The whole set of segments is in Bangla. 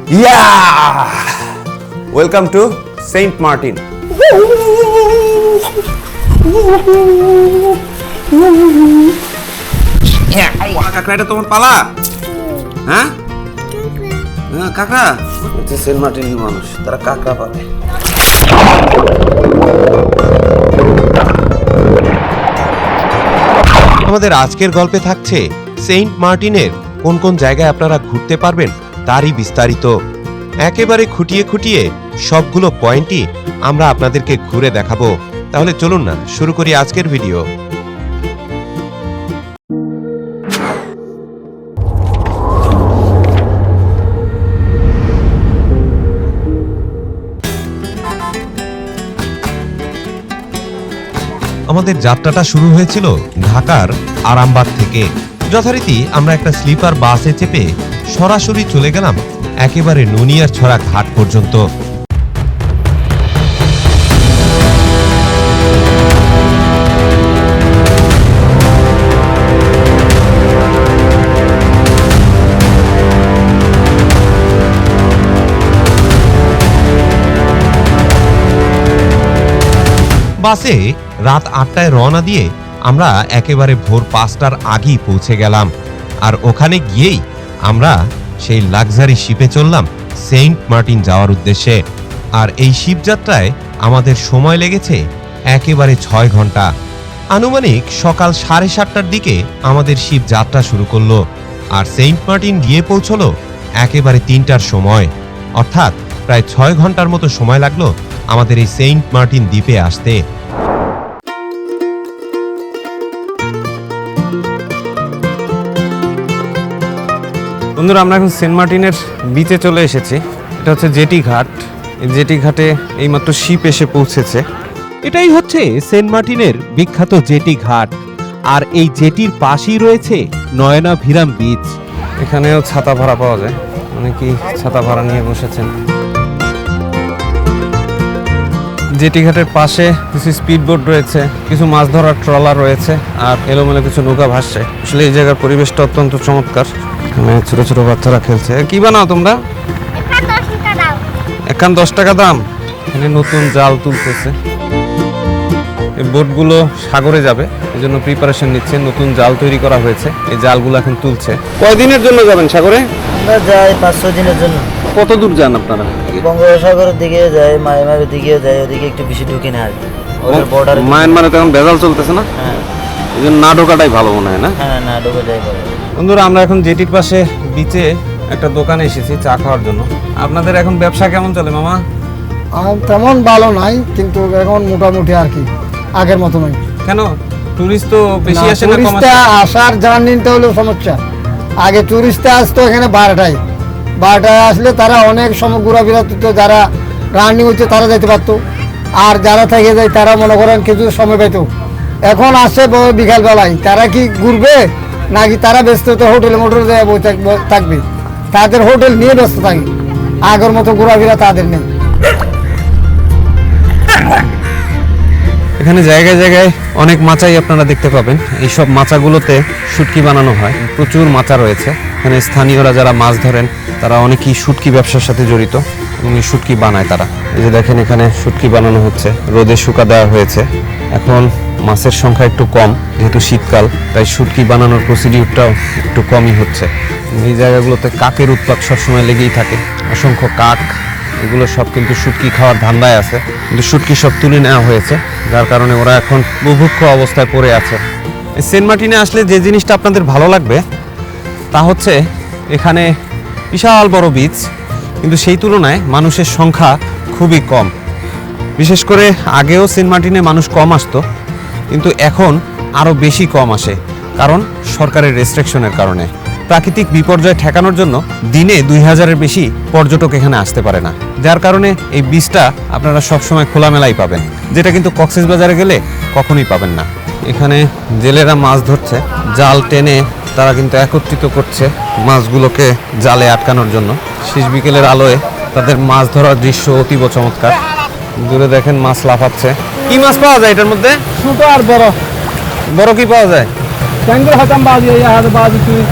Yeah! Welcome to Saint Martin. কাকড়া, এটা তোমার পালা? হ্যাঁ, কাকড়া হচ্ছে সেন্ট মার্টিনের মানুষ, তারা কাকড়া পাবে। আমাদের আজকের গল্পে থাকছে সেন্ট মার্টিনের কোন কোন জায়গায় আপনারা ঘুরতে পারবেন তারই বিস্তারিত। একেবারে খুঁটিয়ে খুঁটিয়ে সবগুলো পয়েন্টই আমরা আপনাদেরকে ঘুরে দেখাবো। তাহলে চলুন না শুরু করি আজকের ভিডিও। আমাদের যাত্রাটা শুরু হয়েছিল ঢাকার আরামবাগ থেকে। যথারীতি আমরা একটা স্লিপার বাসে চেপে সরাসরি চলে গেলাম একেবারে নুনিয়ারছড়া ঘাট পর্যন্ত। বাসে রাত 8টায় রওনা দিয়ে আমরা একেবারে ভোর 5টার আগেই পৌঁছে গেলাম। আর ওখানে গিয়েই আমরা সেই লাক্সারি শিপে চললাম সেন্ট মার্টিন যাওয়ার উদ্দেশ্যে। আর এই শিপযাত্রায় আমাদের সময় লেগেছে একেবারে 6 ঘন্টা। আনুমানিক সকাল 7:30টার দিকে আমাদের শিপ যাত্রা শুরু করলো আর সেন্ট মার্টিন গিয়ে পৌঁছলো একেবারে 3টার সময়। অর্থাৎ প্রায় 6 ঘন্টার মতো সময় লাগলো আমাদের এই সেন্ট মার্টিন দ্বীপে আসতে। বন্ধুরা, আমরা এখন সেন্ট মার্টিনের বিচে চলে এসেছি। এটা হচ্ছে জেটি ঘাট। এই জেটি ঘাটে এইমাত্র শিপ এসে পৌঁছেছে। এটাই হচ্ছে সেন্ট মার্টিনের বিখ্যাত জেটি ঘাট। আর এই জেটির পাশেই রয়েছে নয়নাভিরাম বিচ। এখানেও ছাতা ভাড়া পাওয়া যায়, অনেকেই ছাতা ভাড়া নিয়ে বসেছেন। জেটি ঘাটের পাশে কিছু স্পিডবোট রয়েছে, কিছু মাছ ধরার ট্রলার রয়েছে, আর এলোমেলো কিছু নৌকা ভাসছে। আসলে এই জায়গার পরিবেশটা অত্যন্ত চমৎকার। এখানে ছোট ছোট বাচ্চারা খেলছে। কি বানাও তোমরা? এখান 10 টাকা দাম। এখানে নতুন জাল তুলতেছে। এই বোটগুলো সাগরে যাবে, এই জন্য প্রিপারেশন নিচ্ছে। নতুন জাল তৈরি করা হয়েছে, এই জালগুলো এখন তুলছে। কয়দিনের জন্য যাবেন সাগরে? আমরা যাই 5-6 দিনের জন্য। কত দূর যান আপনারা? বঙ্গোপসাগরের দিকে যাই, মায়ানমারের দিকে যাই, ওদিকে একটু বেশি ঢুকি না আর কি। ওদের বর্ডারে মায়ানমারে তো এখন ভেজাল চলতেছে না, হ্যাঁ এই জন্য না ঢোকাটাই ভালো মনে হয় না? হ্যাঁ, না ঢুকে যাই বলে। বন্ধুরা, আমরা এখন জেটির পাশে বিচে একটা দোকানে এসেছি চা খাওয়ার জন্য। আপনাদের এখন ব্যবসা কেমন চলে মামা? তেমন ভালো নাই, কিন্তু এখন মোটামুটি আর কি, আগের মতো নয়। কেন? টুরিস্ট তো বেশি আসে না, কম টুরিস্টটা আসে? আসার জার্নিটা হলো সমস্যা। আগে টুরিস্টটা আসতো এখানে 12টায় আসলে তারা অনেক সময় ঘোরাফেরা করতো। যারা রানিং হচ্ছে তারা যেতে পারতো, আর যারা থেকে যায় তারা মনে করেন কিছু সময় পেত। এখন আসে বিকালবেলায়, তারা কি ঘুরবে নাকি তারা ব্যস্ত তো হোটেলে মোটরে যায় থাকবে। তাদের হোটেল নিয়ে ব্যস্ত থাকে, আগের মতো ঘোরাফেরা তাদের নেই। এখানে জায়গায় জায়গায় অনেক মাচাই আপনারা দেখতে পাবেন। এইসব মাচাগুলোতে শুটকি বানানো হয়, প্রচুর মাচা রয়েছে। এখানে স্থানীয়রা যারা মাছ ধরেন তারা অনেকেই শুটকি ব্যবসার সাথে জড়িত এবং এই শুটকি বানায় তারা। এই যে দেখেন, এখানে শুটকি বানানো হচ্ছে, রোদে শুকা দেওয়া হয়েছে। এখন মাছের সংখ্যা একটু কম, যেহেতু শীতকাল, তাই শুটকি বানানোর প্রসিডিউরটাও একটু কমই হচ্ছে। এই জায়গাগুলোতে কাকের উৎপাত সবসময় লেগেই থাকে, অসংখ্য কাক। এগুলো সব কিন্তু শুটকি খাওয়ার ধান্দায় আছে, কিন্তু শুটকি সব তুলে নেওয়া হয়েছে, যার কারণে ওরা এখন বুভুক্ষ অবস্থায় পড়ে আছে। সেন্ট মার্টিনে আসলে যে জিনিসটা আপনাদের ভালো লাগবে তা হচ্ছে এখানে বিশাল বড় বিচ, কিন্তু সেই তুলনায় মানুষের সংখ্যা খুবই কম। বিশেষ করে আগেও সেন্ট মার্টিনে মানুষ কম আসতো, কিন্তু এখন আরও বেশি কম আসে, কারণ সরকারের রেস্ট্রিকশনের কারণে। প্রাকৃতিক বিপর্যয় ঠেকানোর জন্য দিনে 2000-এর বেশি পর্যটক এখানে আসতে পারে না, যার কারণে এই বিচটা আপনারা সবসময় খোলামেলাই পাবেন, যেটা কিন্তু কক্সবাজারে গেলে কখনোই পাবেন না। এখানে জেলেরা মাছ ধরছে, জাল টেনে তারা কিন্তু একত্রিত করছে মাছগুলোকে জালে আটকানোর জন্য। শেষ বিকেলের আলোয় তাদের মাছ ধরার দৃশ্য অতীব চমৎকার। দূরে দেখেন মাছ লাফাচ্ছে। কি মাছ পাওয়া যায় এটার মধ্যে? ছোট আর বড়। বড় কি পাওয়া যায়? ট্যাঙ্গের হাতাম বাজি, এই হাতে বাজি তুই।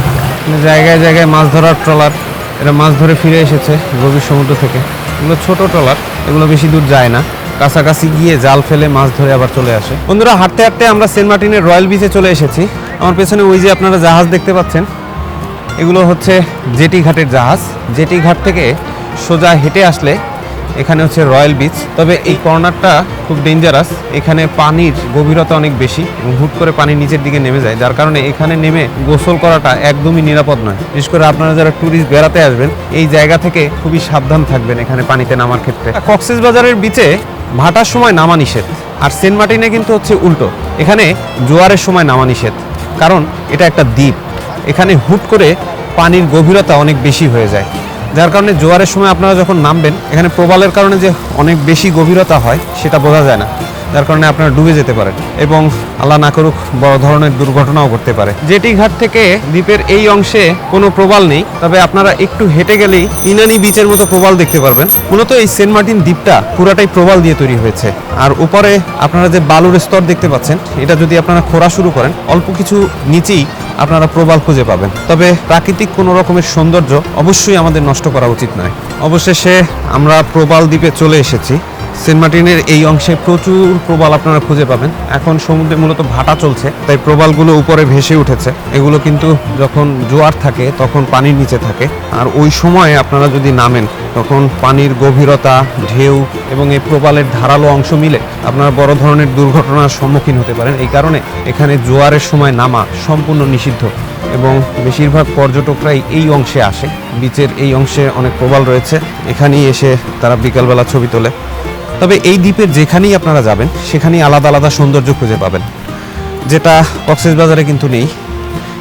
জায়গায় জায়গায় মাছ ধরার ট্রলার, এরা মাছ ধরে ফিরে এসেছে গভীর সমুদ্র থেকে। এগুলো ছোট ট্রলার, এগুলো বেশি দূর যায় না, কাছাকাছি গিয়ে জাল ফেলে মাছ ধরে আবার চলে আসে। বন্ধুরা, হাঁটতে হাঁটতে আমরা সেন্ট মার্টিনের রয়্যাল বিচে চলে এসেছি। আমার পেছনে ওই যে আপনারা জাহাজ দেখতে পাচ্ছেন, এগুলো হচ্ছে জেটি ঘাটের জাহাজ। জেটি ঘাট থেকে সোজা হেঁটে আসলে এখানে হচ্ছে রয়্যাল বিচ। তবে এই কর্নারটা খুব ডেঞ্জারাস, এখানে পানির গভীরতা অনেক বেশি এবং হুট করে পানি নিচের দিকে নেমে যায়, যার কারণে এখানে নেমে গোসল করাটা একদমই নিরাপদ নয়। বিশেষ করে আপনারা যারা ট্যুরিস্ট বেড়াতে আসবেন, এই জায়গা থেকে খুবই সাবধান থাকবেন এখানে পানিতে নামার ক্ষেত্রে। কক্সবাজারের বিচে ভাটার সময় নামা নিষেধ, আর সেন্ট মার্টিনে কিন্তু হচ্ছে উল্টো, এখানে জোয়ারের সময় নামা নিষেধ, কারণ এটা একটা দ্বীপ। এখানে হুট করে পানির গভীরতা অনেক বেশি হয়ে যায়, যার কারণে জোয়ারের সময় আপনারা যখন নামবেন, এখানে প্রবালের কারণে যে অনেক বেশি গভীরতা হয় সেটা বোঝা যায় না, যার কারণে আপনারা ডুবে যেতে পারেন এবং আল্লাহ না করুক বড় ধরনের দুর্ঘটনাও ঘটতে পারে। জেটি ঘাট থেকে দ্বীপের এই অংশে কোনো প্রবাল নেই, তবে আপনারা একটু হেঁটে গেলেই ইনানি বিচের মতো প্রবাল দেখতে পারবেন। মূলত এই সেন্ট মার্টিন দ্বীপটা পুরাটাই প্রবাল দিয়ে তৈরি হয়েছে, আর উপরে আপনারা যে বালুর স্তর দেখতে পাচ্ছেন, এটা যদি আপনারা খোঁড়া শুরু করেন, অল্প কিছু নিচেই আপনারা প্রবাল খুঁজে পাবেন। তবে প্রাকৃতিক কোনো রকমের সৌন্দর্য অবশ্যই আমাদের নষ্ট করা উচিত নয়। অবশেষে আমরা প্রবাল দ্বীপে চলে এসেছি। সেন্ট মার্টিনের এই অংশে প্রচুর প্রবাল আপনারা খুঁজে পাবেন। এখন সমুদ্রে মূলত ভাটা চলছে, তাই প্রবালগুলো উপরে ভেসে উঠেছে। এগুলো কিন্তু যখন জোয়ার থাকে তখন পানির নিচে থাকে, আর ওই সময়ে আপনারা যদি নামেন তখন পানির গভীরতা, ঢেউ এবং এই প্রবালের ধারালো অংশ মিলে আপনারা বড় ধরনের দুর্ঘটনার সম্মুখীন হতে পারেন। এই কারণে এখানে জোয়ারের সময় নামা সম্পূর্ণ নিষিদ্ধ এবং বেশিরভাগ পর্যটকরাই এই অংশে আসে। বিচের এই অংশে অনেক প্রবাল রয়েছে, এখানেই এসে তারা বিকালবেলা ছবি তোলে। তবে এই দ্বীপের যেখানেই আপনারা যাবেন সেখানেই আলাদা আলাদা সৌন্দর্য খুঁজে পাবেন, যেটা কক্সবাজারে কিন্তু নেই।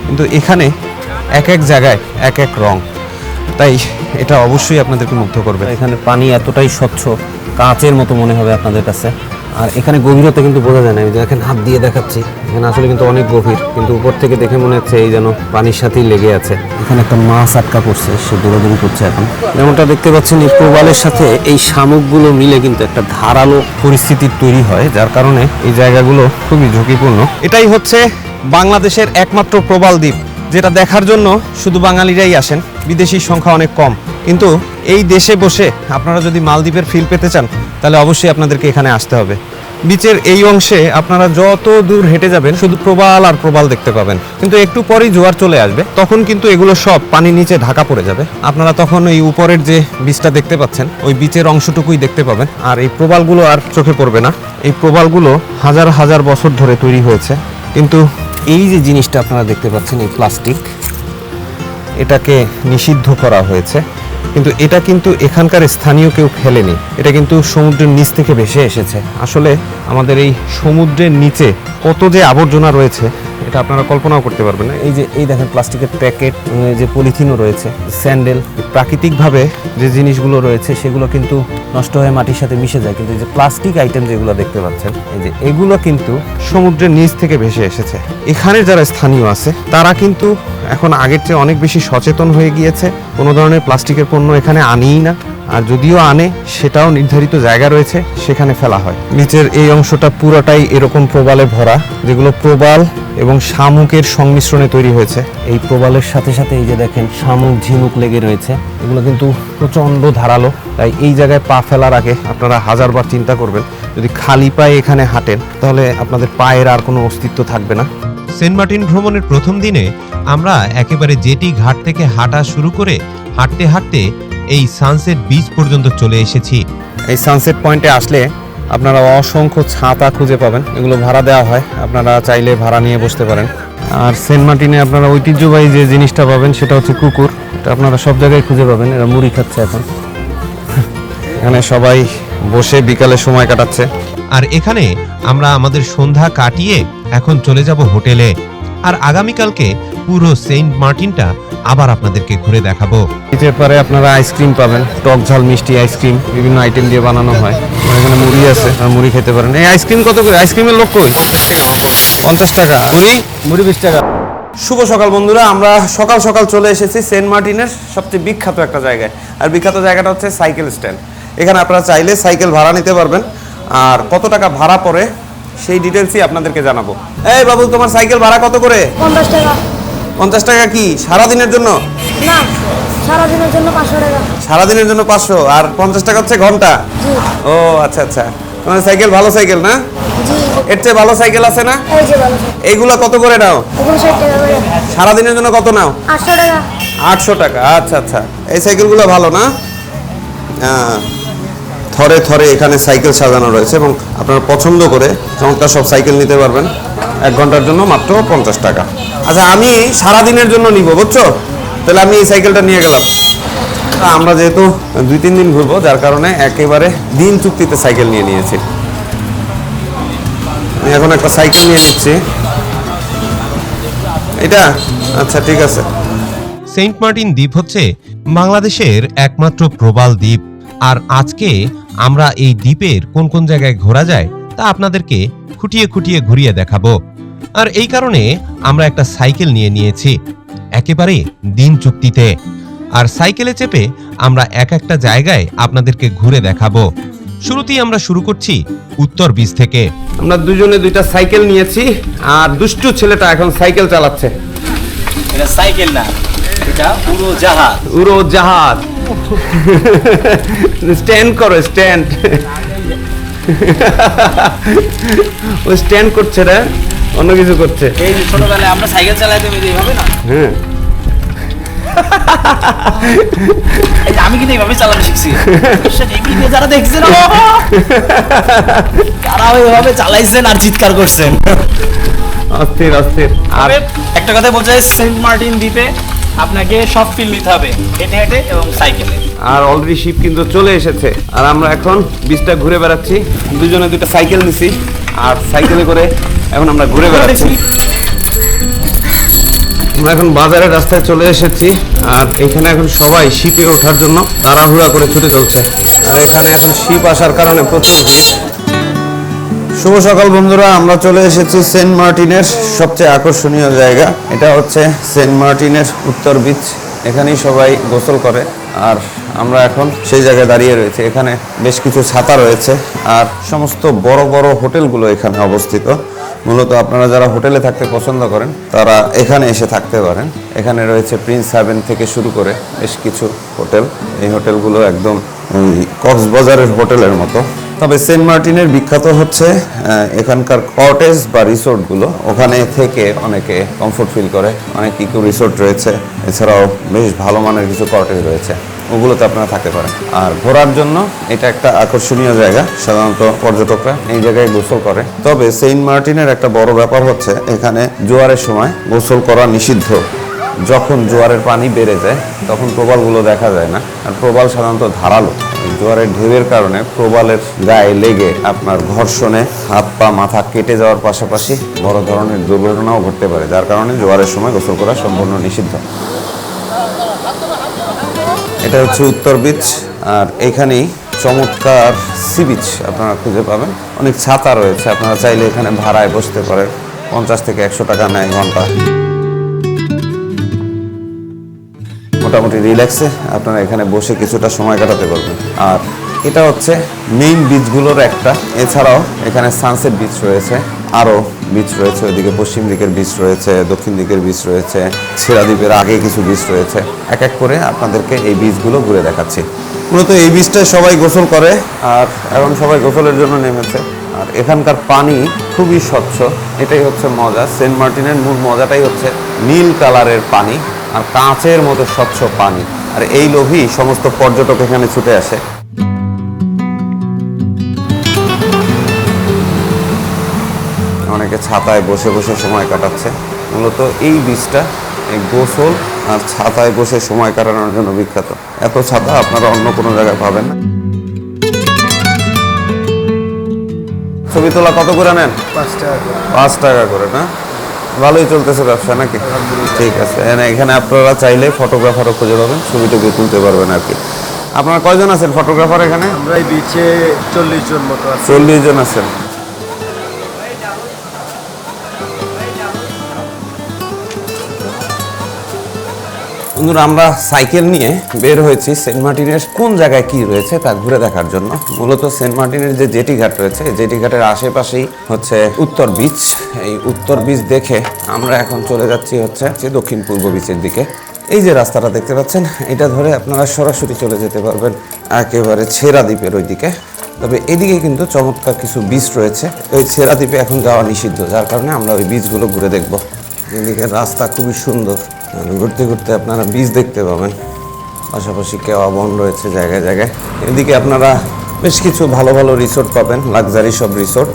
কিন্তু এখানে এক এক জায়গায় এক এক রং, তাই এটা অবশ্যই আপনাদেরকে মুগ্ধ করবে। এখানে পানি এতটাই স্বচ্ছ, কাঁচের মতো মনে হবে আপনাদের কাছে। আর এখানে গভীরতা কিন্তু বোঝা যায় না, আমি দেখেন হাত দিয়ে দেখাচ্ছি, এখানে আসলে কিন্তু অনেক গভীর, কিন্তু উপর থেকে দেখে মনে হচ্ছে এই যেন পানির সাথেই লেগে আছে। এখানে একটা মাছ আটকা পড়ছে, সে দৌড়াদৌড়ি করছে এখন। যেমনটা দেখতে পাচ্ছেন, এই প্রবালের সাথে এই শামুকগুলো মিলে কিন্তু একটা ধারালো পরিস্থিতি তৈরি হয়, যার কারণে এই জায়গাগুলো খুবই ঝুঁকিপূর্ণ। এটাই হচ্ছে বাংলাদেশের একমাত্র প্রবাল দ্বীপ, যেটা দেখার জন্য শুধু বাঙালিরাই আসেন, বিদেশির সংখ্যা অনেক কম। কিন্তু এই দেশে বসে আপনারা যদি মালদ্বীপের ফিল পেতে চান, তাহলে অবশ্যই আপনাদেরকে এখানে আসতে হবে। বিচের এই অংশে আপনারা যত দূর হেঁটে যাবেন শুধু প্রবাল আর প্রবাল দেখতে পাবেন, কিন্তু একটু পরেই জোয়ার চলে আসবে, তখন কিন্তু এগুলো সব পানির নিচে ঢাকা পড়ে যাবে। আপনারা তখন এই উপরের যে বিচটা দেখতে পাচ্ছেন, ওই বিচের অংশটুকুই দেখতে পাবেন, আর এই প্রবালগুলো আর চোখে পড়বে না। এই প্রবালগুলো হাজার হাজার বছর ধরে তৈরি হয়েছে, কিন্তু এই যে জিনিসটা আপনারা দেখতে পাচ্ছেন, এই প্লাস্টিক, এটাকে নিষিদ্ধ করা হয়েছে। কিন্তু এটা কিন্তু এখানকার স্থানীয় কেউ ফেলেনি, এটা কিন্তু সমুদ্রের নিচ থেকে ভেসে এসেছে। আসলে আমাদের এই সমুদ্রের নিচে কত যে আবর্জনা রয়েছে এটা আপনারা কল্পনাও করতে পারবেন না। এই দেখেন প্লাস্টিকের প্যাকেট, যে পলিথিনও রয়েছে, স্যান্ডেল, প্রাকৃতিকভাবে যে জিনিসগুলো রয়েছে সেগুলো কিন্তু নষ্ট হয়ে মাটির সাথে মিশে যায়। কিন্তু এই যে প্লাস্টিক আইটেম যেগুলো দেখতে পাচ্ছেন, এই যে এগুলো কিন্তু সমুদ্রের নিচ থেকে ভেসে এসেছে। এখানে যারা স্থানীয় আছে তারা কিন্তু এখন আগের চেয়ে অনেক বেশি সচেতন হয়ে গিয়েছে, কোনো ধরনের প্লাস্টিকের পণ্য এখানে আনেই না, আর যদিও আনে সেটাও নির্ধারিত জায়গা রয়েছে সেখানে ফেলা হয়। নিচের এই অংশটা পুরোটাই এরকম প্রবালে ভরা, যেগুলো প্রবাল এবং শামুকের সংমিশ্রণে তৈরি হয়েছে। এই প্রবালের সাথে সাথে এই যে দেখেন শামুক, ঝিনুক লেগে রয়েছে, এগুলো কিন্তু প্রচণ্ড ধারালো। তাই এই জায়গায় পা ফেলার আগে আপনারা হাজারবার চিন্তা করবেন। যদি খালি পায়ে এখানে হাঁটেন তাহলে আপনাদের পায়ের আর কোনো অস্তিত্ব থাকবে না। সেন্ট মার্টিন ভ্রমণের প্রথম দিনে আমরা একেবারে জেটি ঘাট থেকে হাঁটা শুরু করে হাঁটতে হাঁটতে এই সানসেট বিচ পর্যন্ত চলে এসেছি। এই সানসেট পয়েন্টে আসলে আপনারা অসংখ্য ছাতা খুঁজে পাবেন, এগুলো ভাড়া দেওয়া হয়, আপনারা চাইলে ভাড়া নিয়ে বসতে পারেন। আর সেন্ট মার্টিনে আপনারা ঐতিহ্যবাহী যে জিনিসটা পাবেন সেটা হচ্ছে কুকুর, এটা আপনারা সব জায়গায় খুঁজে পাবেন। এরা মুড়ি খাচ্ছে এখন, এখানে সবাই বসে বিকালে সময় কাটাচ্ছে। আর এখানে আমরা আমাদের সন্ধ্যা কাটিয়ে এখন চলে যাব হোটেলে, আর আগামীকালকে পুরো সেন্ট মার্টিনটা আবার আপনাদেরকে ঘুরে দেখাবো। বিচের পরে আপনারা আইসক্রিম পাবেন, টক ঝাল মিষ্টি আইসক্রিম বিভিন্ন আইটেম দিয়ে বানানো হয়। আর এখানে মুড়ি আছে, আর মুড়ি খেতে পারেন। এই আইসক্রিম কত করে? আইসক্রিমের লোক কই? 50 টাকা। মুড়ি 20 টাকা। শুভ সকাল বন্ধুরা, আমরা সকাল সকাল চলে এসেছি সেন্ট মার্টিনের সবচেয়ে বিখ্যাত একটা জায়গায়। আর বিখ্যাত জায়গাটা হচ্ছে সাইকেল স্ট্যান্ড। এখানে আপনারা চাইলে সাইকেল ভাড়া নিতে পারবেন, আর কত টাকা ভাড়া পড়ে সেই ডিটেলসই আপনাদেরকে জানাবো। এই বাবু, তোমার সাইকেল ভাড়া কত করে? 50 টাকা। 50 টাকা কি সারাদিনের জন্য? না, সারাদিনের জন্য 500 টাকা। সারাদিনের জন্য 500 আর 50 টাকা হচ্ছে ঘন্টা। জি ও আচ্ছা আচ্ছা, তোমার সাইকেল ভালো সাইকেল না? জি, এর চেয়ে ভালো সাইকেল আছে না? এই যে ভালো। এইগুলা কত করে নাও? 59 টাকা করে। সারাদিনের জন্য কত নাও? 800 টাকা। 800 টাকা। আচ্ছা আচ্ছা, এই সাইকেলগুলো ভালো না? থরে থরে এখানে সাইকেল সাজানো রয়েছে এবং আপনারা পছন্দ করে চমৎকার সব সাইকেল নিতে পারবেন 1 ঘন্টার জন্য মাত্র 50 টাকা। আচ্ছা, আমি সারাদিনের জন্য নিব, বুঝছো? তাহলে আমি এই সাইকেলটা নিয়ে গেলাম। আমরা যেহেতু 2-3 দিন ঘুরবো, যার কারণে একেবারে দিন চুক্তিতে সাইকেল নিয়ে নিয়েছি। আমি এখন একটা সাইকেল নিয়ে নিচ্ছি। এটা আচ্ছা, ঠিক আছে। সেন্ট মার্টিন দ্বীপ হচ্ছে বাংলাদেশের একমাত্র প্রবাল দ্বীপ। আর আজকে আমরা এই দ্বীপের কোন কোন জায়গায় ঘোরা যায় তা আপনাদেরকে খুঁটিয়ে খুঁটিয়ে ঘুরিয়ে দেখাবো। আর এই কারণে আমরা একটা সাইকেল নিয়ে নিয়েছি একেবারে দিন চুক্তিতে। আর সাইকেলে চেপে আমরা এক একটা জায়গায় আপনাদেরকে ঘুরে দেখাবো। শুরুতেই আমরা শুরু করছি উত্তর বিচ থেকে। আমরা দুজনে 2টা সাইকেল নিয়েছি আর দুষ্টু ছেলেটা এখন সাইকেল চালাচ্ছে। এটা সাইকেল না, এটা উড়োজাহাজ। উড়োজাহাজ। স্ট্যান্ড করো, স্ট্যান্ড। ও স্ট্যান্ড করছে না, অন্য কিছু করছে। এই যে ছোটবেলায় আমরা সাইকেল চালাইতাম এইভাবে না, হ্যাঁ, এই যে আমি কিন্তু এইভাবে চালানো শিখছি। সেটা এই ভিডিও যারা দেখছেন তারা এইভাবে চালাইছেন আর চিৎকার করছেন। অস্থির অস্থির। আর তবে একটা কথা বলতে চাই, সেন্ট মার্টিন দ্বীপে আপনাকে সব ফিল নিতে হবে, হেঁটে হেঁটে এবং সাইকেলে। আর অলরেডি শিপ কিন্তু চলে এসেছে আর আমরা এখন বিচটা ঘুরে বেড়াচ্ছি। দুজনে 2টা সাইকেল নিছি আর সাইকেলে করে এখন আমরা ঘুরে বেড়াচ্ছি। আমরা এখন বাজারের রাস্তায় চলে এসেছি আর এখানে এখন সবাই শিপে ওঠার জন্য তাড়াহুড়া করে ছুটে চলছে। আর এখানে এখন শিপ আসার কারণে প্রচুর ভিড়। শুভ সকাল বন্ধুরা, আমরা চলে এসেছি সেন্ট মার্টিনের সবচেয়ে আকর্ষণীয় জায়গা। এটা হচ্ছে সেন্ট মার্টিনের উত্তর বিচ। এখানেই সবাই গোসল করে আর আমরা এখন সেই জায়গায় দাঁড়িয়ে রয়েছে। এখানে বেশ কিছু ছাতা রয়েছে আর সমস্ত বড় বড় হোটেলগুলো এখানে অবস্থিত। মূলত আপনারা যারা হোটেলে থাকতে পছন্দ করেন তারা এখানে এসে থাকতে পারেন। এখানে রয়েছে প্রিন্স হেভেন থেকে শুরু করে বেশ কিছু হোটেল। এই হোটেলগুলো একদম কক্সবাজারের হোটেলের মতো। তবে সেন্ট মার্টিনের বিখ্যাত হচ্ছে এখানকার কটেজ বা রিসোর্টগুলো। ওখানে থেকে অনেকে কমফোর্ট ফিল করে। অনেক ইকো রিসোর্ট রয়েছে, এছাড়াও বেশ ভালো মানের কিছু কটেজ রয়েছে, ওগুলোতে আপনারা থাকতে পারেন। আর ঘোরার জন্য এটা একটা আকর্ষণীয় জায়গা। সাধারণত পর্যটকরা এই জায়গায় গোসল করে। তবে সেন্ট মার্টিনের একটা বড় ব্যাপার হচ্ছে এখানে জোয়ারের সময় গোসল করা নিষিদ্ধ। যখন জোয়ারের পানি বেড়ে যায় তখন প্রবালগুলো দেখা যায় না। আর প্রবাল সাধারণত ধারালো। জোয়ারের ঢেউয়ের কারণে প্রবালের গায়ে লেগে আপনার ঘর্ষণে হাত পা মাথা কেটে যাওয়ার পাশাপাশি বড় ধরনের দুর্ঘটনাও ঘটতে পারে, যার কারণে জোয়ারের সময় গোসল করা সম্পূর্ণ নিষিদ্ধ। এটা হচ্ছে উত্তর বিচ আর এখানেই চমৎকার সি বিচ আপনারা খুঁজে পাবেন। অনেক ছাতা রয়েছে, আপনারা চাইলে এখানে ভাড়ায় বসতে পারেন। 50 থেকে 100 টাকা নেয় ঘন্টা। মোটামুটি রিল্যাক্সে আপনারা এখানে বসে কিছুটা সময় কাটাতে পারবেন। আর এটা হচ্ছে মেইন বিচগুলোর একটা। এছাড়াও এখানে সানসেট বিচ রয়েছে, আরও বিচ রয়েছে। ওইদিকে পশ্চিম দিকের বিচ রয়েছে, দক্ষিণ দিকের বিচ রয়েছে, ছেড়া দ্বীপের আগে কিছু বিচ রয়েছে। এক এক করে আপনাদেরকে এই বিচগুলো ঘুরে দেখাচ্ছি। মূলত এই বিচটায় সবাই গোসল করে আর এখন সবাই গোসলের জন্য নেমেছে। আর এখানকার পানি খুবই স্বচ্ছ, এটাই হচ্ছে মজা। সেন্ট মার্টিনের মূল মজাটাই হচ্ছে নীল কালারের পানি আর কাঁচের মতো স্বচ্ছ পানি। আর এই লোভই সমস্ত পর্যটক এখানে ছুটে আসে। অনেকে ছাতায় বসে বসে সময় কাটাচ্ছে। মূলত এই বিচটা এই গোসল আর ছাতায় বসে সময় কাটানোর জন্য বিখ্যাত। এত ছাতা আপনারা অন্য কোনো জায়গায় পাবেন না। ছবি তোলা কত করে নেন? 5 টাকা করে না? ভালোই চলতেছে ব্যবসা নাকি? ঠিক আছে। এখানে আপনারা চাইলে ফটোগ্রাফারও খুঁজে পাবেন, ছবি টবি তুলতে পারবেন আর কি। আপনারা কয়জন আছেন ফটোগ্রাফার এখানে? আমরা এই বিচে 40 জন মতো আছি। 40 জন আছেন। বন্ধুরা, আমরা সাইকেল নিয়ে বের হয়েছি সেন্ট মার্টিনের কোন জায়গায় কি রয়েছে তা ঘুরে দেখার জন্য। মূলত সেন্ট মার্টিনের যে জেটি ঘাট রয়েছে, এই জেটি ঘাটের আশেপাশেই হচ্ছে উত্তর বিচ। এই উত্তর বিচ দেখে আমরা এখন চলে যাচ্ছি হচ্ছে দক্ষিণ পূর্ব বিচের দিকে। এই যে রাস্তাটা দেখতে পাচ্ছেন, এটা ধরে আপনারা সরাসরি চলে যেতে পারবেন একেবারে ছেড়া দ্বীপের ওই দিকে। তবে এদিকে কিন্তু চমৎকার কিছু বিচ রয়েছে। ওই ছেড়া দ্বীপে এখন যাওয়া নিষিদ্ধ, যার কারণে আমরা ওই বিচগুলো ঘুরে দেখব। এদিকে রাস্তা খুবই সুন্দর, ঘুরতে ঘুরতে আপনারা বিচ দেখতে পাবেন। পাশাপাশি কেওয়া বন রয়েছে জায়গায় জায়গায়। এদিকে আপনারা বেশ কিছু ভালো ভালো রিসোর্ট পাবেন, লাক্সারি সব রিসোর্ট।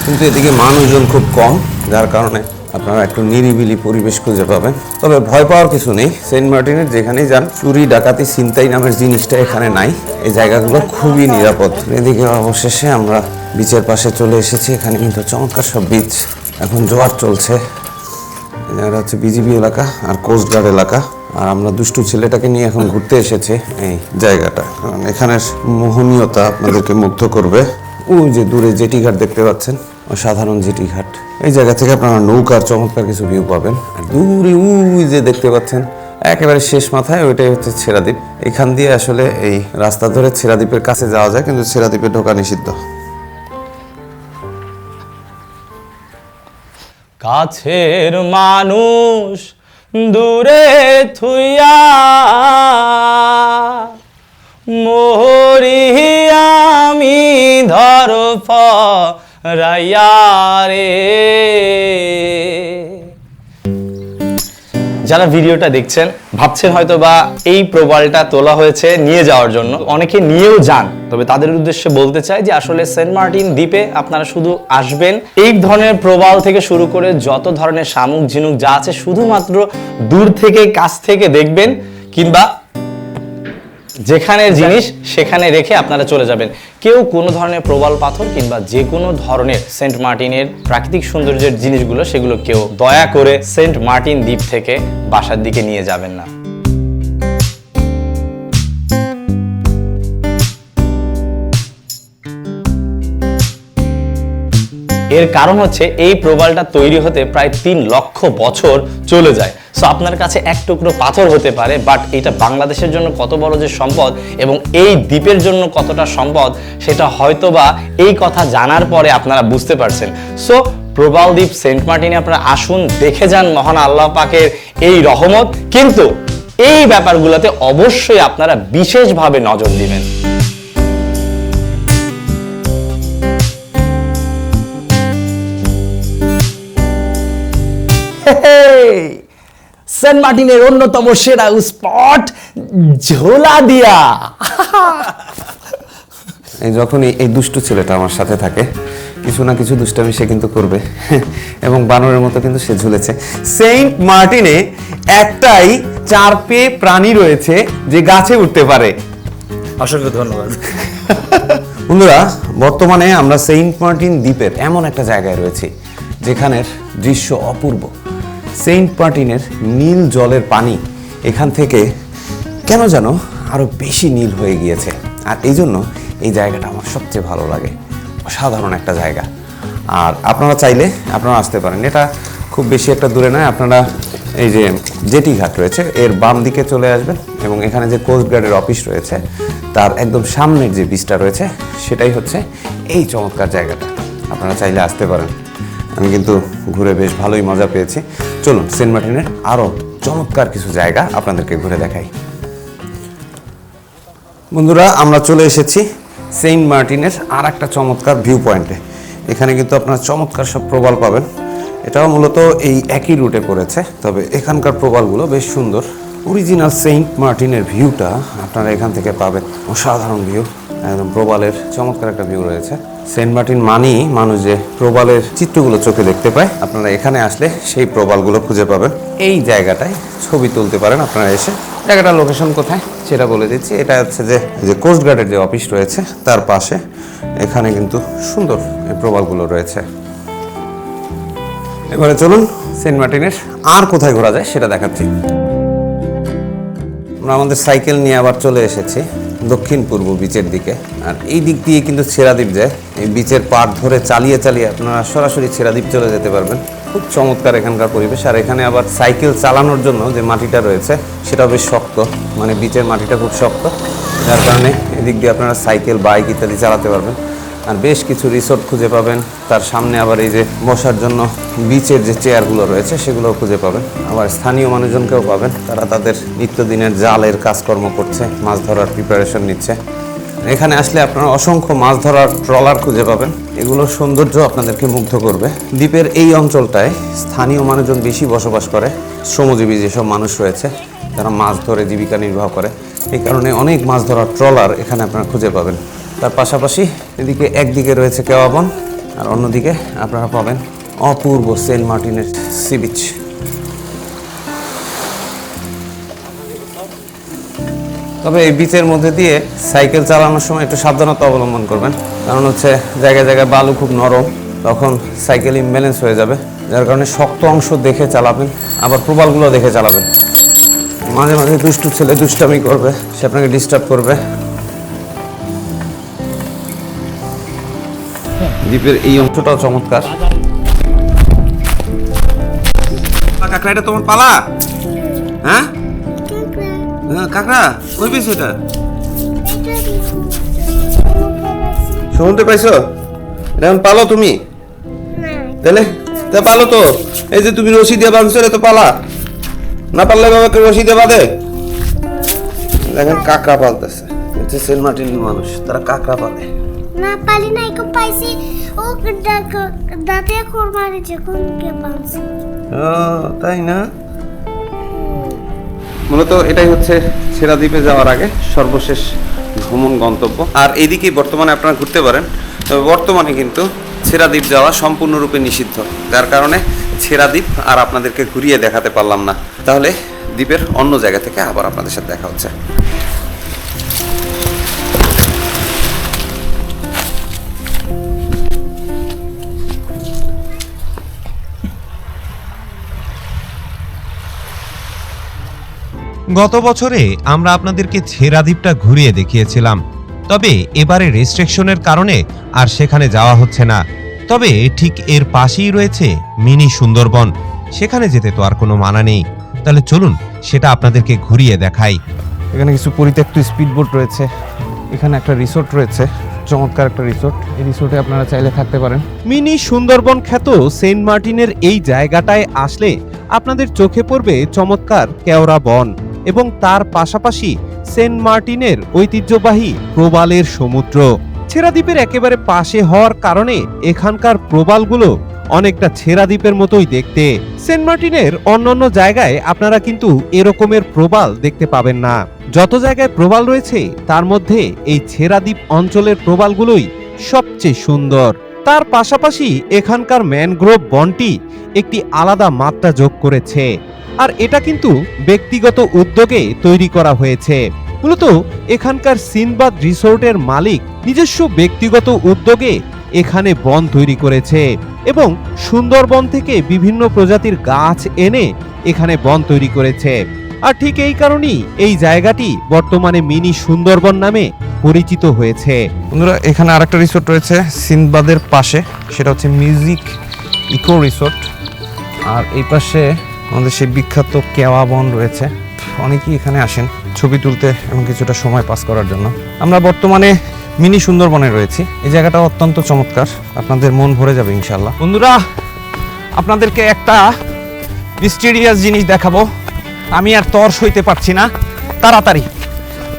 কিন্তু এদিকে মানুষজন খুব কম, যার কারণে আপনারা একটু নিরিবিলি পরিবেশ খুঁজে পাবেন। তবে ভয় পাওয়ার কিছু নেই। সেন্ট মার্টিনের যেখানেই যান, চুরি ডাকাতি ছিনতাই নামের জিনিসটা এখানে নাই। এই জায়গাগুলো খুবই নিরাপদ। এদিকে অবশেষে আমরা বিচের পাশে চলে এসেছি। এখানে কিন্তু চমৎকার সব বিচ। এখন জোয়ার চলছে। এটা হচ্ছে বিজিবি এলাকা আর কোস্টগার্ড এলাকা। আর আমরা দুষ্টু ছেলেটাকে নিয়ে এখন ঘুরতে এসেছি এই জায়গাটা, কারণ এখানের মোহনীয়তা আপনাদেরকে মুগ্ধ করবে। ওই যে দূরে জেটি ঘাট দেখতে পাচ্ছেন, অসাধারণ জেটি ঘাট। এই জায়গা থেকে আপনারা নৌকার চমৎকার কিছু ভিউ পাবেন। আর দূরে ওই যে দেখতে পাচ্ছেন একেবারে শেষ মাথায়, ওইটাই হচ্ছে ছেড়া দ্বীপ। এখান দিয়ে আসলে এই রাস্তা ধরে ছেড়া দ্বীপের কাছে যাওয়া যায়, কিন্তু ছেড়া দ্বীপে ঢোকা নিষিদ্ধ। কাছের মানুষ দূরে থুইয়া মোহরি আমি ধর ফরাইয়া রে। যারা ভিডিওটা দেখছেন ভাবছেন হয়তো বা এই প্রবালটা তোলা হয়েছে নিয়ে যাওয়ার জন্য, অনেকে নিয়েও যান। তবে তাদের উদ্দেশ্যে বলতে চাই যে আসলে সেন্ট মার্টিন দ্বীপে আপনারা শুধু আসবেন, এই ধরনের প্রবাল থেকে শুরু করে যত ধরনের শামুক ঝিনুক যা আছে শুধুমাত্র দূর থেকে কাছ থেকে দেখবেন, কিংবা যেখানে জিনিস সেখানে রেখে আপনারা চলে যাবেন। কেউ কোনো ধরনের প্রবাল পাথর কিংবা যে কোনো ধরনের সেন্ট মার্টিনের প্রাকৃতিক সৌন্দর্যের জিনিসগুলো সেগুলো কেউ দয়া করে সেন্ট মার্টিন দ্বীপ থেকে বাসার দিকে নিয়ে যাবেন না। এর কারণ হচ্ছে এই প্রবালটা তৈরি হতে প্রায় 3 লক্ষ বছর চলে যায়। সো আপনার কাছে এক টুকরো পাথর হতে পারে, বাট এটা বাংলাদেশের জন্য কত বড় যে সম্পদ এবং এই দ্বীপের জন্য কতটা সম্পদ সেটা হয়তোবা এই কথা জানার পরে আপনারা বুঝতে পারছেন। সো প্রবাল দ্বীপ সেন্ট মার্টিনে আপনারা আসুন, দেখে যান মহান আল্লাহ পাকের এই রহমত। কিন্তু এই ব্যাপারগুলোতে অবশ্যই আপনারা বিশেষভাবে নজর দিবেন। সেন্ট মার্টিনের অন্যতম সেরা স্পট ঝোলা দিয়া। এই যখনই এই দুষ্টু ছেলেটা আমার সাথে থাকে, কিছু না কিছু দুষ্টামি সে কিন্তু করবে এবং বানরের মতো কিন্তু সে ঝুলেছে। সেন্ট মার্টিনে একটাই 4 পেয়ে প্রাণী রয়েছে যে গাছে উঠতে পারে। অসংখ্য ধন্যবাদ। বন্ধুরা, বর্তমানে আমরা সেন্ট মার্টিন দ্বীপের এমন একটা জায়গায় রয়েছি যেখানের দৃশ্য অপূর্ব। সেন্ট মার্টিনের নীল জলের পানি এখান থেকে কেন যেন আরো বেশি নীল হয়ে গিয়েছে, আর এই জন্য এই জায়গাটা আমার সবচেয়ে ভালো লাগে। অসাধারণ একটা জায়গা। আর আপনারা চাইলে আপনারা আসতে পারেন। এটা খুব বেশি একটা দূরে নয়। আপনারা এই যে জেটি ঘাট রয়েছে এর বাম দিকে চলে আসবেন এবং এখানে যে কোস্টগার্ডের অফিস রয়েছে তার একদম সামনের যে বিচটা রয়েছে সেটাই হচ্ছে এই চমৎকার জায়গাটা। আপনারা চাইলে আসতে পারেন। আমি কিন্তু ঘুরে বেশ ভালোই মজা পেয়েছি। চলুন সেন্ট মার্টিনের আরও চমৎকার কিছু জায়গা আপনাদেরকে ঘুরে দেখাই। বন্ধুরা, আমরা চলে এসেছি সেন্ট মার্টিনের আর একটা চমৎকার ভিউ পয়েন্টে। এখানে কিন্তু আপনারা চমৎকার সব প্রবাল পাবেন। এটাও মূলত এই একই রুটে পড়েছে, তবে এখানকার প্রবালগুলো বেশ সুন্দর। অরিজিনাল সেন্ট মার্টিনের ভিউটা আপনারা এখান থেকে পাবেন। অসাধারণ ভিউ, একদম প্রবালের চমৎকার একটা ভিউ রয়েছে। সেন্ট মার্টিন মানেই মানুষ যে প্রবালের চিত্রগুলো চোখে দেখতে পায়, আপনারা এখানে আসলে সেই প্রবালগুলো খুঁজে পাবেন। এই জায়গাটায় ছবি তুলতে পারেন আপনারা এসে। জায়গাটার লোকেশন কোথায় সেটা বলে দিচ্ছি। এটা হচ্ছে যে কোস্টগার্ডের যে অফিস রয়েছে তার পাশে। এখানে কিন্তু সুন্দর এই প্রবালগুলো রয়েছে। এবারে চলুন সেন্ট মার্টিনের আর কোথায় ঘোরা যায় সেটা দেখাচ্ছি। আমরা আমাদের সাইকেল নিয়ে আবার চলে এসেছি দক্ষিণ পূর্ব বিচের দিকে। আর এই দিক দিয়ে কিন্তু ছেড়া দ্বীপ যায়। এই বিচের পাড় ধরে চালিয়ে চালিয়ে আপনারা সরাসরি ছেড়া দ্বীপ চলে যেতে পারবেন। খুব চমৎকার এখানকার পরিবেশ। আর এখানে আবার সাইকেল চালানোর জন্য যে মাটিটা রয়েছে সেটা বেশ শক্ত, মানে বিচের মাটিটা খুব শক্ত, যার কারণে এদিক দিয়ে আপনারা সাইকেল, বাইক ইত্যাদি চালাতে পারবেন। আর বেশ কিছু রিসোর্ট খুঁজে পাবেন। তার সামনে আবার এই যে বসার জন্য বিচের যে চেয়ারগুলো রয়েছে সেগুলোও খুঁজে পাবেন। আবার স্থানীয় মানুষজনকেও পাবেন, তারা তাদের নিত্যদিনের জালের কাজকর্ম করছে, মাছ ধরার প্রিপারেশন নিচ্ছে। এখানে আসলে আপনারা অসংখ্য মাছ ধরার ট্রলার খুঁজে পাবেন। এগুলোর সৌন্দর্য আপনাদেরকে মুগ্ধ করবে। দ্বীপের এই অঞ্চলটায় স্থানীয় মানুষজন বেশি বসবাস করে, শ্রমজীবী যেসব মানুষ রয়েছে যারা মাছ ধরে জীবিকা নির্বাহ করে, এই কারণে অনেক মাছ ধরার ট্রলার এখানে আপনারা খুঁজে পাবেন। তার পাশাপাশি এদিকে একদিকে রয়েছে কেওয়া বন, আর অন্যদিকে আপনারা পাবেন অপূর্ব সেন্ট মার্টিনের সি বিচ। তবে এই বিচের মধ্যে দিয়ে সাইকেল চালানোর সময় একটু সাবধানতা অবলম্বন করবেন, কারণ হচ্ছে জায়গায় জায়গায় বালু খুব নরম, তখন সাইকেল ইমব্যালেন্স হয়ে যাবে, যার কারণে শক্ত অংশ দেখে চালাবেন, আবার প্রবালগুলো দেখে চালাবেন। মাঝে মাঝে দুষ্টু ছেলে দুষ্টামি করবে, সে আপনাকে ডিস্টার্ব করবে। দ্বীপের এই অংশটাও চমৎকার। কাঁকড়া, এটা তোমার পালা? হ্যাঁ কাঁকড়া কই পেয়েছো এটা? সমুদ্রে পাইছো? এটা এখন পালো তুমি? তাহলে তা পালো তো, এই যে তুমি রশি দিয়ে বাঁধছো, এটা তো পালা না, পারলে বাবাকে রশি দিয়ে বাঁধে। দেখেন কাঁকড়া পালতেছে, হচ্ছে সেন্ট মার্টিনের মানুষ, তারা কাঁকড়া পালে। না পালি না, এখন পাইছি ও দাঁতে খোর মারেছে কোন কে পাইছে। তাই না? মূলত এটাই হচ্ছে ছেড়া দ্বীপে যাওয়ার আগে সর্বশেষ ভ্রমণ গন্তব্য। আর এইদিকে বর্তমানে আপনারা ঘুরতে পারেন, তবে বর্তমানে কিন্তু ছেড়া দ্বীপ যাওয়া সম্পূর্ণরূপে নিষিদ্ধ, যার কারণে ছেড়া দ্বীপ আর আপনাদেরকে ঘুরিয়ে দেখাতে পারলাম না। তাহলে দ্বীপের অন্য জায়গা থেকে আবার আপনাদের সাথে দেখা হচ্ছে। গত বছরে আমরা আপনাদেরকে ছেড়া দ্বীপটা ঘুরিয়ে দেখিয়েছিলাম, তবে এবারে রেস্ট্রিকশনের কারণে আর সেখানে যাওয়া হচ্ছে না। তবে ঠিক এর পাশেই রয়েছে মিনি সুন্দরবন, সেখানে যেতে তো আর কোনো মানা নেই। তাহলে চলুন সেটা আপনাদেরকে ঘুরিয়ে দেখাই। এখানে কিছু পরিত্যক্ত স্পিডবোট রয়েছে, এখানে একটা রিসোর্ট রয়েছে, চমৎকার একটা রিসোর্ট। এই রিসোর্টে আপনারা চাইলে থাকতে পারেন। মিনি সুন্দরবন খ্যাত সেন্ট মার্টিনের এই জায়গাটায় আসলে আপনাদের চোখে পড়বে চমৎকার কেওড়া বন এবং তার পাশাপাশি সেন্ট মার্টিনের ঐতিহ্যবাহী প্রবালের সমুদ্র। ছেড়া দ্বীপের একেবারে পাশে হওয়ার কারণে এখানকার প্রবালগুলো অনেকটা ছেড়া দ্বীপের মতোই দেখতে। সেন্ট মার্টিনের অন্যান্য জায়গায় আপনারা কিন্তু এরকমের প্রবাল দেখতে পাবেন না। যত জায়গায় প্রবাল রয়েছে তার মধ্যে এই ছেড়া দ্বীপ অঞ্চলের প্রবালগুলোই সবচেয়ে সুন্দর। তার পাশাপাশি এখানকার ম্যানগ্রোভ বনটি একটি আলাদা মাত্রা যোগ করেছে, আর এটা কিন্তু ব্যক্তিগত উদ্যোগে তৈরি করা হয়েছে। মূলত এখানকার সিনবাদ রিসোর্টের মালিক নিজস্ব ব্যক্তিগত উদ্যোগে এখানে বন তৈরি করেছে এবং সুন্দরবন থেকে বিভিন্ন প্রজাতির গাছ এনে এখানে বন তৈরি করেছে। আর ঠিক এই কারণেই এই জায়গাটি বর্তমানে মিনি সুন্দরবন নামে পরিচিত হয়েছে। বন্ধুরা, এখানে আরেকটা রিসোর্ট রয়েছে সিনবাদের পাশে, সেটা হচ্ছে মিউজিক ইকো রিসোর্ট। আর এই পাশে আমাদের সেই বিখ্যাত কেওয়া বন রয়েছে। অনেকেই এখানে আসেন ছবি তুলতে এবং কিছুটা সময় পাস করার জন্য। আমরা বর্তমানে মিনি সুন্দরবনে রয়েছি। এই জায়গাটা অত্যন্ত চমৎকার, আপনাদের মন ভরে যাবে ইনশাল্লাহ। বন্ধুরা, আপনাদেরকে একটা মিস্টিরিয়াস জিনিস দেখাবো। আমি আর তর সইতে পারছি না, তাড়াতাড়ি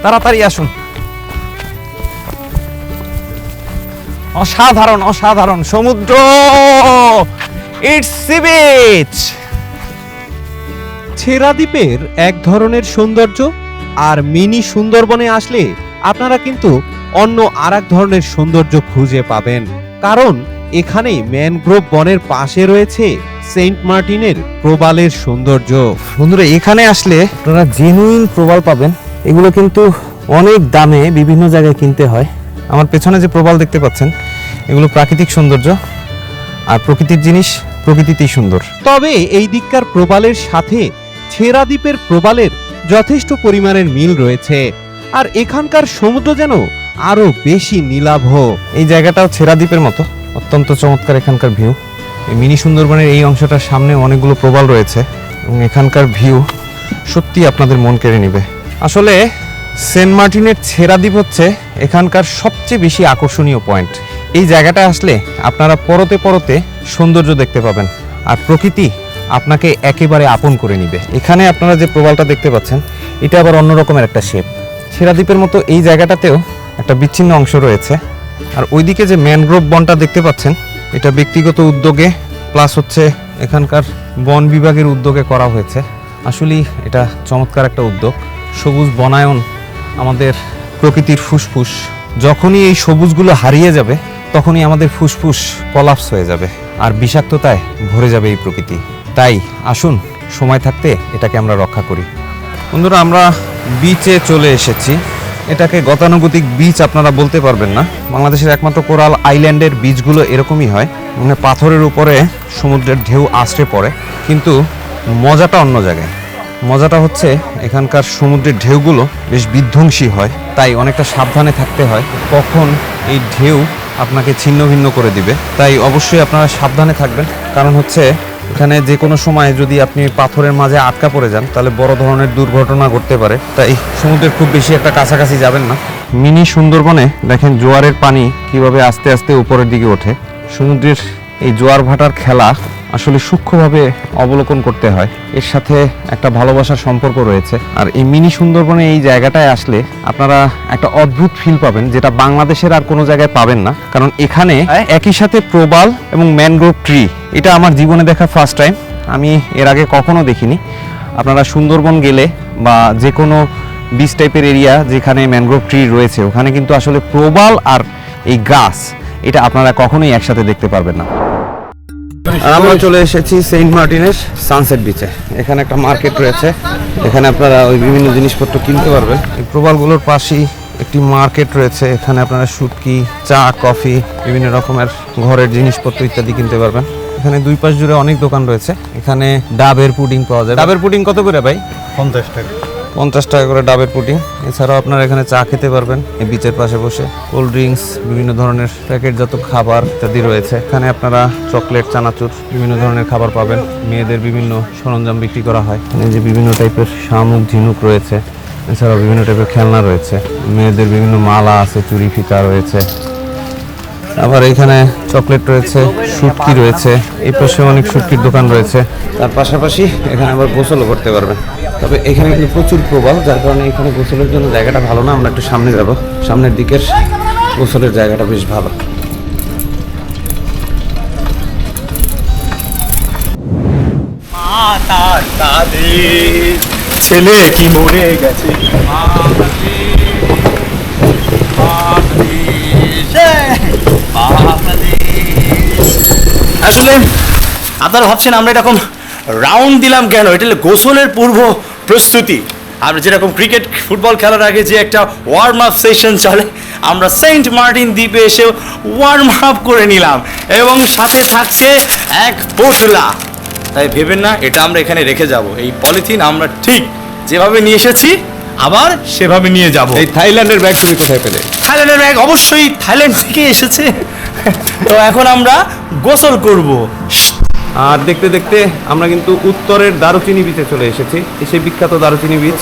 তাড়াতাড়ি আসুন। অসাধারণ অসাধারণ সমুদ্র, ইটস সি বিচ। ছেড়া দ্বীপের এক ধরনের সৌন্দর্য, আর মিনি সুন্দরবনে আসলে আপনারা কিন্তু অন্য আরেক ধরনের সৌন্দর্য খুঁজে পাবেন, কারণ এখানে ম্যানগ্রোভ বনের পাশে রয়েছে সেন্ট মার্টিনের প্রবালের সৌন্দর্য। বন্ধুরা, এখানে আসলে আপনারা জেনুইন প্রবাল পাবেন। এগুলো কিন্তু অনেক দামে বিভিন্ন জায়গায় কিনতে হয়। আমার পেছনে যে প্রবাল দেখতে পাচ্ছেন, এগুলো প্রাকৃতিক সৌন্দর্য, আর প্রকৃতির জিনিস প্রকৃতিতেই সুন্দর। তবে এই দিককার প্রবালের সাথে ছেড়া দ্বীপের প্রবালের যথেষ্ট পরিমাণের মিল রয়েছে, আর এখানকার সমুদ্র যেন আরো বেশি নীলাভ। এই জায়গাটাও ছেড়া দ্বীপের মতো অত্যন্ত চমৎকার এখানকার ভিউ। এই মিনি সুন্দরবনের এই অংশটার সামনে অনেকগুলো প্রবাল রয়েছে এবং এখানকার ভিউ সত্যি আপনাদের মন কেড়ে নেবে। আসলে সেন্ট মার্টিনের ছেড়া দ্বীপ হচ্ছে এখানকার সবচেয়ে বেশি আকর্ষণীয় পয়েন্ট। এই জায়গাটা আসলে আপনারা পরতে পরতে সৌন্দর্য দেখতে পাবেন আর প্রকৃতি আপনাকে একেবারে আপন করে নিবে। এখানে আপনারা যে প্রবালটা দেখতে পাচ্ছেন এটা আবার অন্য রকমের একটা শেপ। ছেড়া দ্বীপের মতো এই জায়গাটাতেও একটা বিচ্ছিন্ন অংশ রয়েছে। আর ওইদিকে যে ম্যানগ্রোভ বনটা দেখতে পাচ্ছেন এটা ব্যক্তিগত উদ্যোগে প্লাস হচ্ছে এখানকার বন বিভাগের উদ্যোগে করা হয়েছে। আসলেই এটা চমৎকার একটা উদ্যোগ। সবুজ বনায়ন আমাদের প্রকৃতির ফুসফুস। যখনই এই সবুজগুলো হারিয়ে যাবে তখনই আমাদের ফুসফুস কলাপস হয়ে যাবে আর বিষাক্ততায় ভরে যাবে এই প্রকৃতি। তাই আসুন সময় থাকতে এটাকে আমরা রক্ষা করি। বন্ধুরা, আমরা বিচে চলে এসেছি। এটাকে গতানুগতিক বিচ আপনারা বলতে পারবেন না। বাংলাদেশের একমাত্র কোরাল আইল্যান্ডের বিচগুলো এরকমই হয়, মানে পাথরের উপরে সমুদ্রের ঢেউ আছড়ে পড়ে, কিন্তু মজাটা অন্য জায়গায়। মজাটা হচ্ছে এখানকার সমুদ্রের ঢেউগুলো বেশ বিধ্বংসী হয়, তাই অনেকটা সাবধানে থাকতে হয় কখন এই ঢেউ আপনাকে ছিন্ন ভিন্ন করে দিবে। তাই অবশ্যই আপনারা সাবধানে থাকবেন, কারণ হচ্ছে এখানে যে কোনো সময় যদি আপনি পাথরের মাঝে আটকা পড়ে যান তাহলে বড় ধরনের দুর্ঘটনা ঘটতে পারে। তাই সমুদ্রের খুব বেশি একটা কাছাকাছি যাবেন না। মিনি সুন্দরবনে দেখেন জোয়ারের পানি কিভাবে আস্তে আস্তে উপরের দিকে ওঠে। সমুদ্রের এই জোয়ার ভাটার খেলা আসলে সূক্ষ্মভাবে অবলোকন করতে হয়। এর সাথে একটা ভালোবাসার সম্পর্ক রয়েছে। আর এই মিনি সুন্দরবনে এই জায়গাটায় আসলে আপনারা একটা অদ্ভুত ফিল পাবেন, যেটা বাংলাদেশের আর কোনো জায়গায় পাবেন না। কারণ এখানে একই সাথে প্রবাল এবং ম্যানগ্রোভ ট্রি, এটা আমার জীবনে দেখা ফার্স্ট টাইম। আমি এর আগে কখনো দেখিনি। আপনারা সুন্দরবন গেলে বা যে কোনো বিচ টাইপের এরিয়া যেখানে ম্যানগ্রোভ ট্রি রয়েছে ওখানে কিন্তু আসলে প্রবাল আর এই গাছ এটা আপনারা কখনোই একসাথে দেখতে পারবেন না। আর আমরা চলে এসেছি সেন্ট মার্টিনের সানসেট বিচে। এখানে একটা মার্কেট রয়েছে, এখানে আপনারা ওই বিভিন্ন জিনিসপত্র কিনতে পারবেন। এই প্রবালগুলোর পাশেই একটি মার্কেট রয়েছে, এখানে আপনারা শুটকি, চা, কফি, বিভিন্ন রকমের ঘরের জিনিসপত্র ইত্যাদি কিনতে পারবেন। এখানে দুই পাশ জুড়ে অনেক দোকান রয়েছে। এখানে ডাবের পুডিং পাওয়া যায়। ডাবের পুডিং কত করে ভাই? 50 টাকা। 50 টাকা করে ডাবের পুডিং। এছাড়াও আপনারা এখানে চা খেতে পারবেন এই বিচের পাশে বসে। কোল্ড ড্রিঙ্কস, বিভিন্ন ধরনের প্যাকেটজাত খাবার ইত্যাদি রয়েছে। এখানে আপনারা চকলেট, চানাচুর, বিভিন্ন ধরনের খাবার পাবেন। মেয়েদের বিভিন্ন সরঞ্জাম বিক্রি করা হয়। এখানে যে বিভিন্ন টাইপের শামুক, ঝিনুক রয়েছে। এছাড়াও বিভিন্ন টাইপের খেলনা রয়েছে। মেয়েদের বিভিন্ন মালা আছে, চুড়ি, ফিতা রয়েছে। আবার এখানে চকলেট রয়েছে, শুটকি রয়েছে। এই পাশে অনেক শুটকির দোকান রয়েছে। তার পাশাপাশি এখানে আবার গোসলও করতে পারবেন। তবে এখানে কিন্তু প্রচুর প্রবাল, যার কারণে এখানে গোসলের জন্য জায়গাটা ভালো না। আমরা একটু সামনে যাব, সামনের দিকের গোসলের জায়গাটা বেশ ভালো। ছেলে কি মরে গেছে। আসলে আপনারা ভাবছেন আমরা এরকম রাউন্ড দিলাম কেন? এটা হলো গোসলের পূর্ব প্রস্তুতি। আমরা যেরকম ক্রিকেট, ফুটবল খেলার আগে যে একটা ওয়ার্ম আপ সেশন চলে, আমরা সেন্ট মার্টিন দ্বীপে এসে ওয়ার্ম আপ করে নিলাম এবং সাথে থাকছে এক পোটলা। তাই ভেবেন না এটা আমরা এখানে রেখে যাব। এই পলিথিন আমরা ঠিক যেভাবে নিয়ে এসেছি আবার সেভাবে নিয়ে যাব। এই থাইল্যান্ডের ব্যাগ তুমি কোথায় পেলে? থাইল্যান্ডের ব্যাগ অবশ্যই থাইল্যান্ড থেকে এসেছে। তো এখন আমরা গোসল করব। আর দেখতে দেখতে আমরা কিন্তু উত্তরের দারুচিনি বিচে চলে এসেছি। সেই বিখ্যাত দারুচিনি বিচ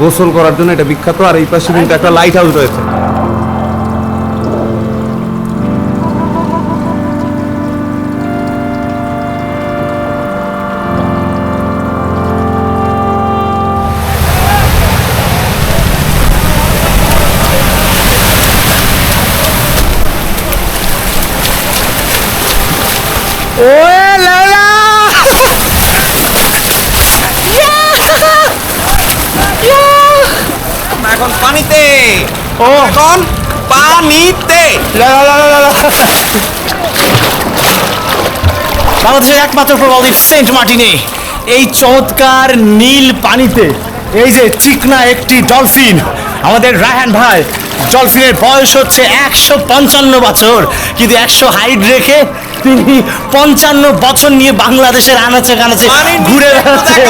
গোসল করার জন্য এটা বিখ্যাত। আর এই পাশে কিন্তু একটা লাইট হাউস রয়েছে। এখন পানিতে, ও এখন পানিতে। বাংলাদেশের একমাত্র প্রবাল দ্বীপ সেন্ট মার্টিনে এই চমৎকার নীল পানিতে এই যে চিকনা একটি ডলফিন, আমাদের রায়হান ভাই, ডলফিনের বয়স হচ্ছে 155 বছর, কিন্তু 100 হাইট রেখে তিনি 55 বছর নিয়ে বাংলাদেশের আনাচে কানাচে ঘুরে বেড়াচ্ছে।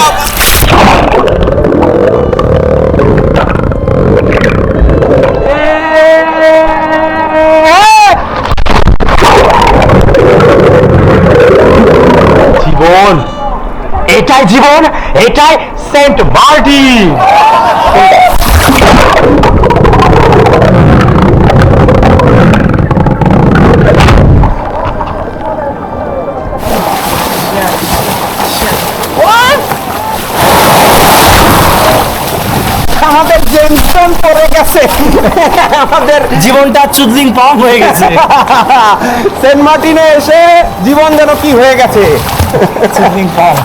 জীবন, এটাই সেন্ট মার্টিন। আমাদের জেমসন পড়ে গেছে, আমাদের জীবনটা চুদলিং পাম হয়ে গেছে। সেন্ট মার্টিনে এসে জীবন যেন কি হয়ে গেছে। চুদলিং পাম।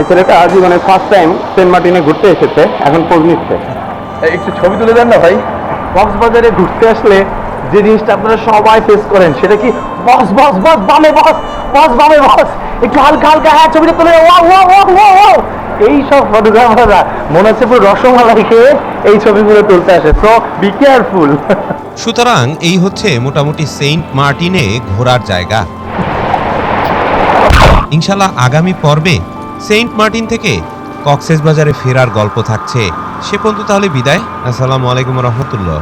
এই ছেলেটা জীবনে ফার্স্ট টাইম সেন্ট মার্টিনে ঘুরতে এসেছে, এখন পোজ নিচ্ছে। একটু ছবি তুলে দেন না ভাই। কক্সবাজারে ঘুরতে আসলে যে জিনিসটা আপনারা সবাই ফেস করেন সেটা কি, বস বস বস বামে বস, বস বামে বস, একটু হালকা হালকা, হ্যাঁ ছবিটা তুলে, wow wow wow wow wow. এই সব ফটোগ্রাফাররা মনে হচ্ছে পুরো রসমালাই খেয়ে এই ছবিগুলো তুলতে আসে, সো বি কেয়ারফুল। সুতরাং এই হচ্ছে মোটামুটি সেন্ট মার্টিনে ঘোরার জায়গা। ইনশাল্লাহ আগামী পর্বে সেন্ট মার্টিন থেকে কক্সবাজারে ফেরার গল্প থাকছে। সে পর্যন্ত তাহলে বিদায়। আসসালামু আলাইকুম রহমতুল্লাহ।